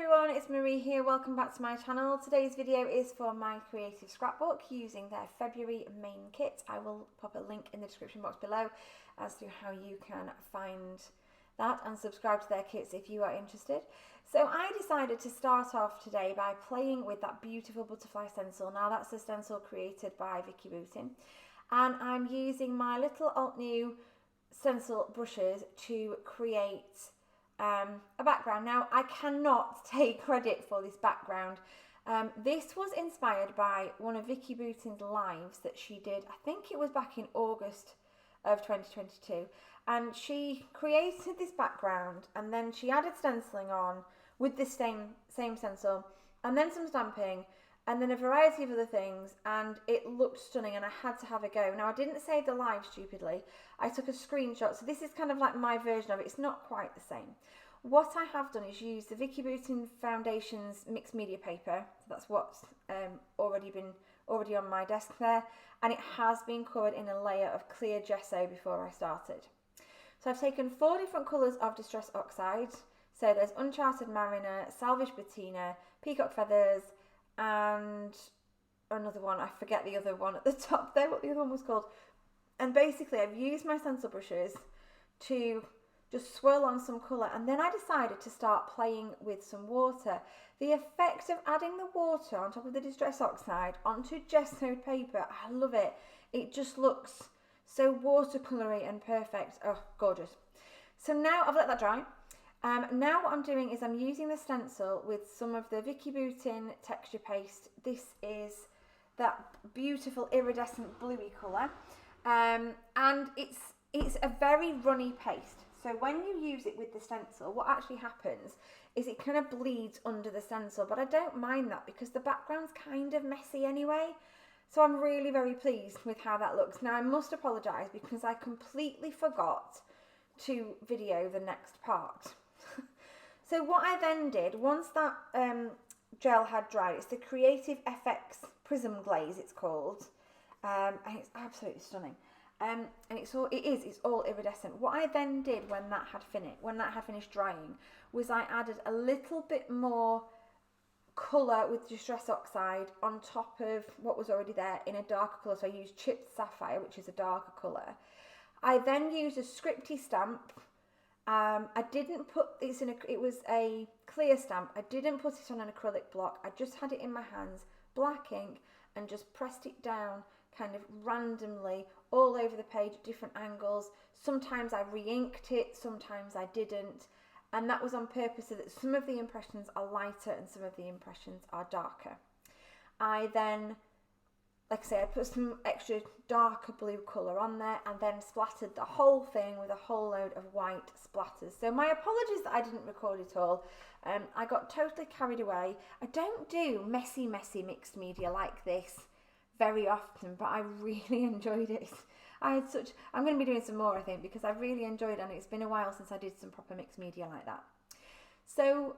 everyone, it's Marie here. Welcome back to my channel. Today's video is for my creative scrapbook using their February main kit. I will pop a link in the description box below as to how you can find that and subscribe to their kits if you are interested. So I decided to start off today by playing with that beautiful butterfly stencil. Now that's a stencil created by Vicky Bootin, and I'm using my little alt new stencil brushes to create a background. Now I cannot take credit for this background. This was inspired by one of Vicky Bootin's lives that she did, I think it was back in August of 2022, and she created this background and then she added stenciling on with this same stencil and then some stamping and then a variety of other things, and it looked stunning and I had to have a go. Now I didn't save the live stupidly, I took a screenshot, so this is kind of like my version of it. It's not quite the same. What I have done is use the Vicky Bootin Foundations mixed media paper. That's what's already on my desk there, and it has been covered in a layer of clear gesso before I started. So I've taken 4 different colours of Distress Oxide. So there's Uncharted Mariner, Salvage Patina, Peacock Feathers, and another one, I forget the other one at the top there, what the other one was called. And basically I've used my stencil brushes to just swirl on some colour, and then I decided to start playing with some water. The effect of adding the water on top of the Distress Oxide onto gessoed paper, I love it. It just looks so watercolory and perfect. Oh, gorgeous. So now I've let that dry. Now what I'm doing is I'm using the stencil with some of the Vicky Bootin texture paste. This is that beautiful iridescent bluey colour, and it's a very runny paste. So when you use it with the stencil, what actually happens is it kind of bleeds under the stencil, but I don't mind that because the background's kind of messy anyway. So I'm really very pleased with how that looks. Now I must apologise because I completely forgot to video the next part. So what I then did, once that gel had dried, it's the Creative FX Prism Glaze it's called, and it's absolutely stunning. And it's all iridescent. What I then did when that had finished drying, was I added a little bit more colour with Distress Oxide on top of what was already there in a darker colour. So I used Chipped Sapphire, which is a darker colour. I then used a scripty stamp. I didn't put this in it was a clear stamp. I didn't put it on an acrylic block. I just had it in my hands, black ink, and just pressed it down kind of randomly all over the page at different angles. Sometimes I re-inked it, sometimes I didn't, and that was on purpose so that some of the impressions are lighter and some of the impressions are darker. I then, like I say, I put some extra darker blue colour on there and then splattered the whole thing with a whole load of white splatters. So my apologies that I didn't record it all. I got totally carried away. I don't do messy mixed media like this very often, but I really enjoyed it. I'm going to be doing some more, I think, because I really enjoyed it, and it's been a while since I did some proper mixed media like that. So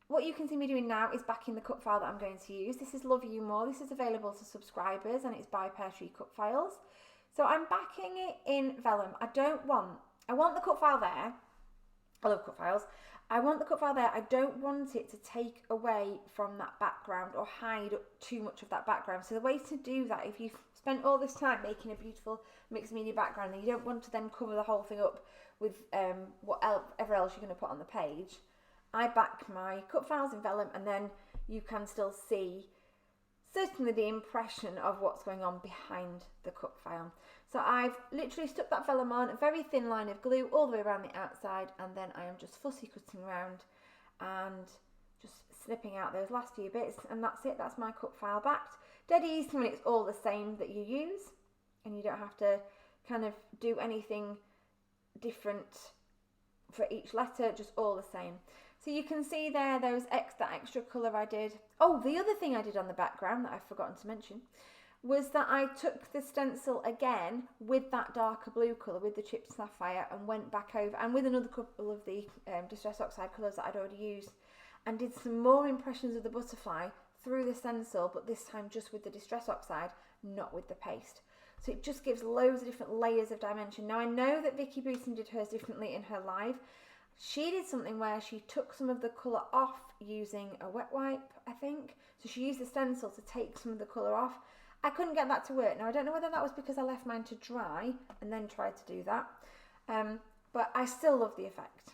what you can see me doing now is backing the cut file that I'm going to use. This is Love You More. This is available to subscribers and it's by Peartree Cutfiles. So I'm backing it in vellum. I want the cut file there. I love cut files. I want the cut file there. I don't want it to take away from that background or hide too much of that background. So the way to do that, if you've spent all this time making a beautiful mixed media background and you don't want to then cover the whole thing up with whatever else you're going to put on the page, I back my cut files in vellum, and then you can still see certainly the impression of what's going on behind the cut file. So I've literally stuck that vellum on, a very thin line of glue all the way around the outside, and then I am just fussy cutting around and just snipping out those last few bits, and that's it. That's my cut file backed. Dead easy when it's all the same that you use, and you don't have to kind of do anything different for each letter, just all the same. So you can see there that extra colour I did. Oh, the other thing I did on the background that I've forgotten to mention was that I took the stencil again with that darker blue colour, with the Chipped Sapphire, and went back over, and with another couple of the Distress Oxide colours that I'd already used, and did some more impressions of the butterfly through the stencil, but this time just with the Distress Oxide, not with the paste. So it just gives loads of different layers of dimension. Now I know that Vicky Bootin did hers differently in her live. She did something where she took some of the colour off using a wet wipe, I think. So she used the stencil to take some of the colour off. I couldn't get that to work. Now, I don't know whether that was because I left mine to dry and then tried to do that. But I still love the effect.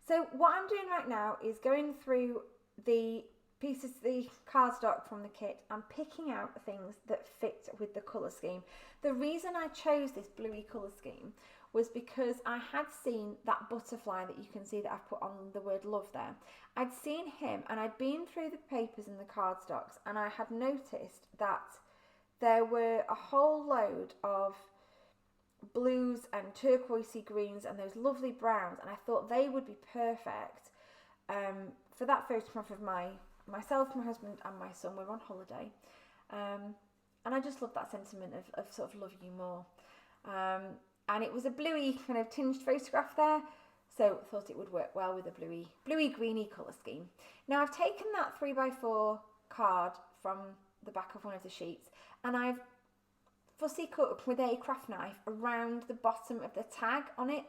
So what I'm doing right now is going through the pieces, the cardstock from the kit, and picking out things that fit with the colour scheme. The reason I chose this bluey colour scheme was because I had seen that butterfly that you can see that I've put on the word love there. I'd seen him, and I'd been through the papers and the cardstocks, and I had noticed that there were a whole load of blues and turquoisey greens and those lovely browns, and I thought they would be perfect for that photograph of myself, my husband and my son. We're on holiday, and I just love that sentiment of sort of love you more. And it was a bluey kind of tinged photograph there, so I thought it would work well with a bluey greeny colour scheme. Now I've taken that 3x4 card from the back of one of the sheets, and I've fussy cut with a craft knife around the bottom of the tag on it,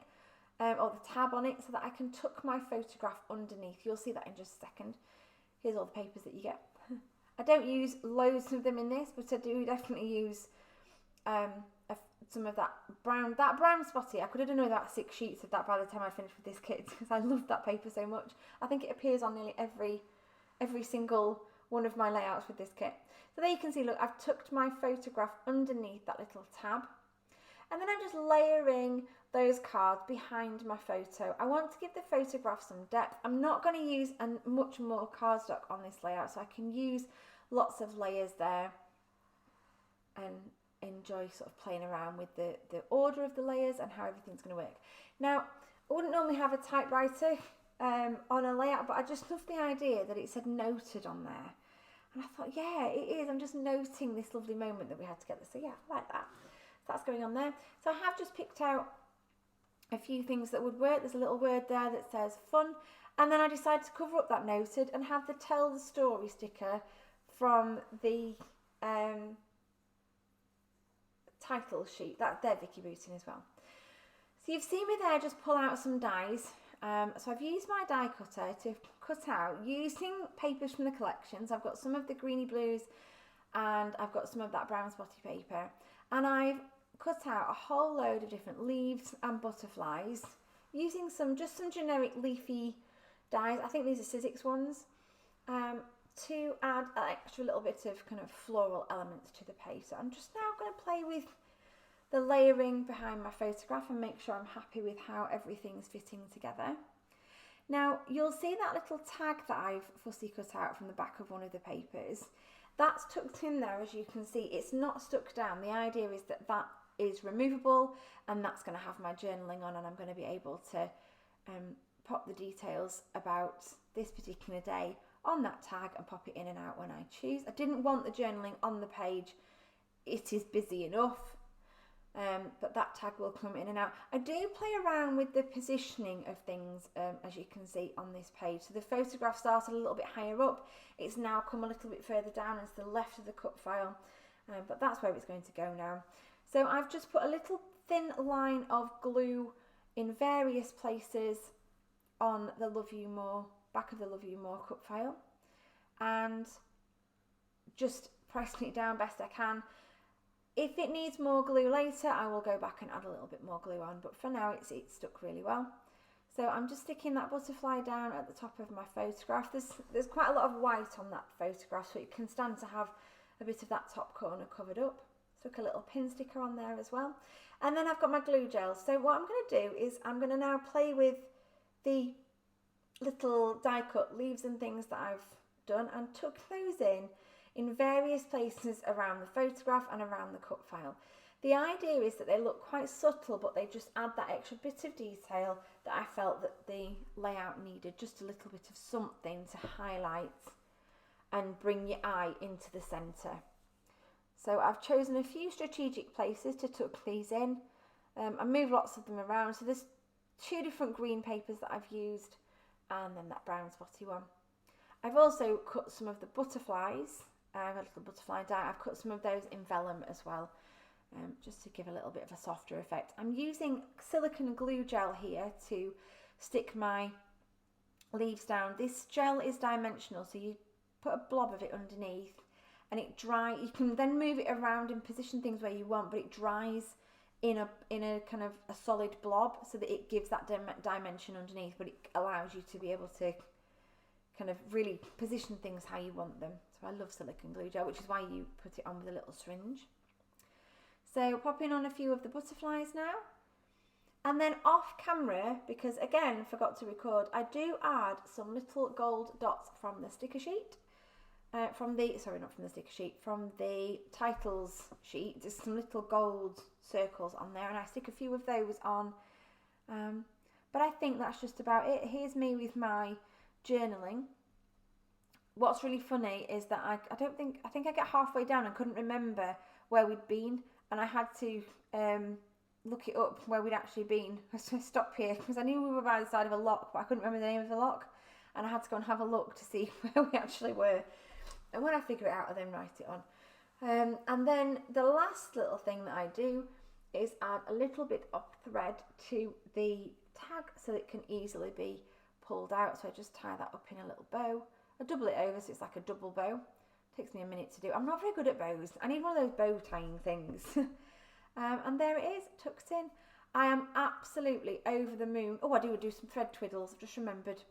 or the tab on it, so that I can tuck my photograph underneath. You'll see that in just a second. Here's all the papers that you get. I don't use loads of them in this, but I do definitely use some of that brown spotty. I could have done with about 6 sheets of that by the time I finished with this kit, because I love that paper so much. I think it appears on nearly every single one of my layouts with this kit. So there you can see, look, I've tucked my photograph underneath that little tab, and then I'm just layering those cards behind my photo. I want to give the photograph some depth. I'm not going to use much more cardstock on this layout, so I can use lots of layers there and enjoy sort of playing around with the order of the layers and how everything's going to work. Now, I wouldn't normally have a typewriter on a layout, but I just love the idea that it said noted on there. And I thought, yeah, it is. I'm just noting this lovely moment that we had together. So yeah, I like that. So that's going on there. So I have just picked out a few things that would work. There's a little word there that says fun. And then I decided to cover up that noted and have the tell the story sticker from the title sheet. They're Vicky Booting as well. So you've seen me there just pull out some dies. So I've used my die cutter to cut out using papers from the collections. I've got some of the greeny blues and I've got some of that brown spotty paper, and I've cut out a whole load of different leaves and butterflies using some generic leafy dies. I think these are Sizzix ones, to add an extra little bit of kind of floral elements to the page. So I'm just now going to play with the layering behind my photograph and make sure I'm happy with how everything's fitting together. Now you'll see that little tag that I've fussy cut out from the back of one of the papers. That's tucked in there, as you can see. It's not stuck down. The idea is that that is removable, and that's going to have my journaling on, and I'm going to be able to pop the details about this particular day on that tag and pop it in and out when I choose. I didn't want the journaling on the page. It is busy enough. But that tag will come in and out. I do play around with the positioning of things, as you can see on this page. So the photograph started a little bit higher up. It's now come a little bit further down and to the left of the cut file, but that's where it's going to go now. So I've just put a little thin line of glue in various places on the Love You More, back of the Love You More cut file, and just pressing it down best I can. If it needs more glue later, I will go back and add a little bit more glue on, but for now it's stuck really well. So I'm just sticking that butterfly down at the top of my photograph. There's quite a lot of white on that photograph, so it can stand to have a bit of that top corner covered up. Stuck a little pin sticker on there as well. And then I've got my glue gel. So what I'm going to do is I'm going to now play with the little die cut leaves and things that I've done and tuck those in various places around the photograph and around the cut file. The idea is that they look quite subtle, but they just add that extra bit of detail that I felt that the layout needed, just a little bit of something to highlight and bring your eye into the centre. So I've chosen a few strategic places to tuck these in. I move lots of them around. So there's 2 different green papers that I've used, and then that brown spotty one. I've also cut some of the butterflies. A little butterfly die. I've cut some of those in vellum as well, just to give a little bit of a softer effect. I'm using silicone glue gel here to stick my leaves down. This gel is dimensional, so you put a blob of it underneath and it dries. You can then move it around and position things where you want, but it dries in a kind of a solid blob so that it gives that dimension underneath, but it allows you to be able to kind of really position things how you want them. So I love silicone glue gel, which is why you put it on with a little syringe. So popping on a few of the butterflies now. And then off camera, because again, forgot to record, I do add some little gold dots from the sticker sheet. From the titles sheet. There's some little gold circles on there, and I stick a few of those on. But I think that's just about it. Here's me with my journaling. What's really funny is that I think I get halfway down and couldn't remember where we'd been, and I had to look it up where we'd actually been. So I stopped here because I knew we were by the side of a lock, but I couldn't remember the name of the lock, and I had to go and have a look to see where we actually were. And when I figure it out, I then write it on. And then the last little thing that I do is add a little bit of thread to the tag so it can easily be pulled out. So I just tie that up in a little bow. I double it over so it's like a double bow. Takes me a minute to do. I'm not very good at bows. I need one of those bow tying things. And there it is, tucked in. I am absolutely over the moon. Oh, I do some thread twiddles. I've just remembered.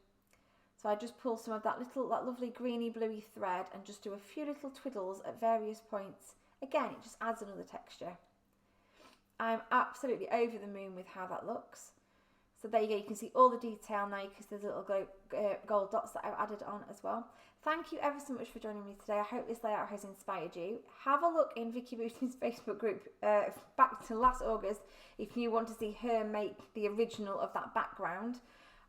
So I just pull some of that lovely greeny bluey thread and just do a few little twiddles at various points. Again, it just adds another texture. I'm absolutely over the moon with how that looks. So there you go, you can see all the detail now because there's little gold dots that I've added on as well. Thank you ever so much for joining me today. I hope this layout has inspired you. Have a look in Vicky Bootin's Facebook group back to last August if you want to see her make the original of that background.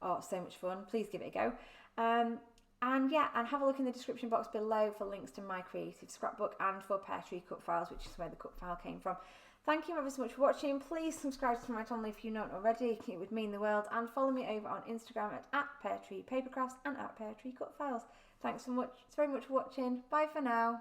Oh, so much fun. Please give it a go. And have a look in the description box below for links to my creative scrapbook and for Peartree Cutfiles, which is where the cut file came from. Thank you ever so much for watching. Please subscribe to my channel if you don't already. It would mean the world. And follow me over on Instagram at Peartree Papercrafts and at Peartree Cutfiles. Thanks so much, very much for watching. Bye for now.